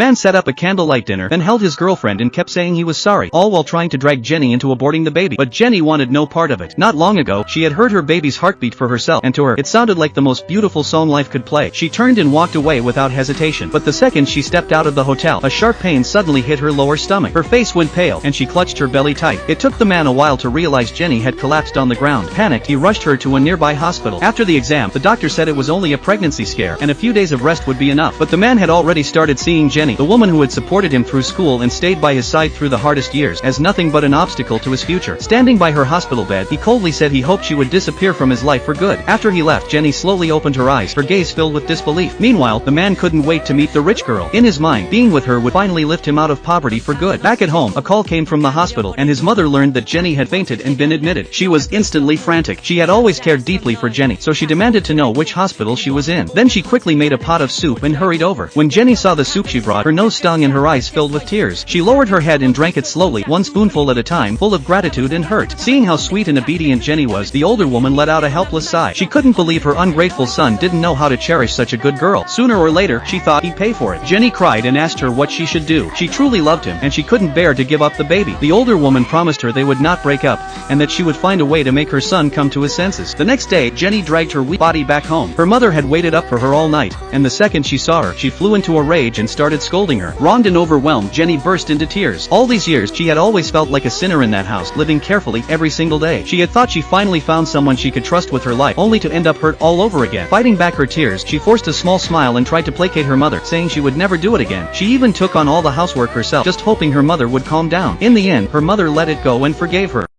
Man set up a candlelight dinner, then held his girlfriend and kept saying he was sorry, all while trying to drag Jenny into aborting the baby. But Jenny wanted no part of it. Not long ago, she had heard her baby's heartbeat for herself, and to her, it sounded like the most beautiful song life could play. She turned and walked away without hesitation. But the second she stepped out of the hotel, a sharp pain suddenly hit her lower stomach. Her face went pale, and she clutched her belly tight. It took the man a while to realize Jenny had collapsed on the ground. Panicked, he rushed her to a nearby hospital. After the exam, the doctor said it was only a pregnancy scare, and a few days of rest would be enough. But the man had already started seeing Jenny, the woman who had supported him through school and stayed by his side through the hardest years, as nothing but an obstacle to his future. Standing by her hospital bed, he coldly said he hoped she would disappear from his life for good. After he left, Jenny slowly opened her eyes, her gaze filled with disbelief. Meanwhile, the man couldn't wait to meet the rich girl. In his mind, being with her would finally lift him out of poverty for good. Back at home, a call came from the hospital, and his mother learned that Jenny had fainted and been admitted. She was instantly frantic. She had always cared deeply for Jenny, so she demanded to know which hospital she was in. Then she quickly made a pot of soup and hurried over. When Jenny saw the soup she brought, her nose stung and her eyes filled with tears. She lowered her head and drank it slowly, one spoonful at a time, full of gratitude and hurt. Seeing how sweet and obedient Jenny was, the older woman let out a helpless sigh. She couldn't believe her ungrateful son didn't know how to cherish such a good girl. Sooner or later, she thought he'd pay for it. Jenny cried and asked her what she should do. She truly loved him, and she couldn't bear to give up the baby. The older woman promised her they would not break up, and that she would find a way to make her son come to his senses. The next day, Jenny dragged her weak body back home. Her mother had waited up for her all night, and the second she saw her, she flew into a rage and started scolding her. Wronged and overwhelmed, Jenny burst into tears. All these years, she had always felt like a sinner in that house, living carefully every single day. She had thought she finally found someone she could trust with her life, only to end up hurt all over again. Fighting back her tears, she forced a small smile and tried to placate her mother, saying she would never do it again. She even took on all the housework herself, just hoping her mother would calm down. In the end, her mother let it go and forgave her.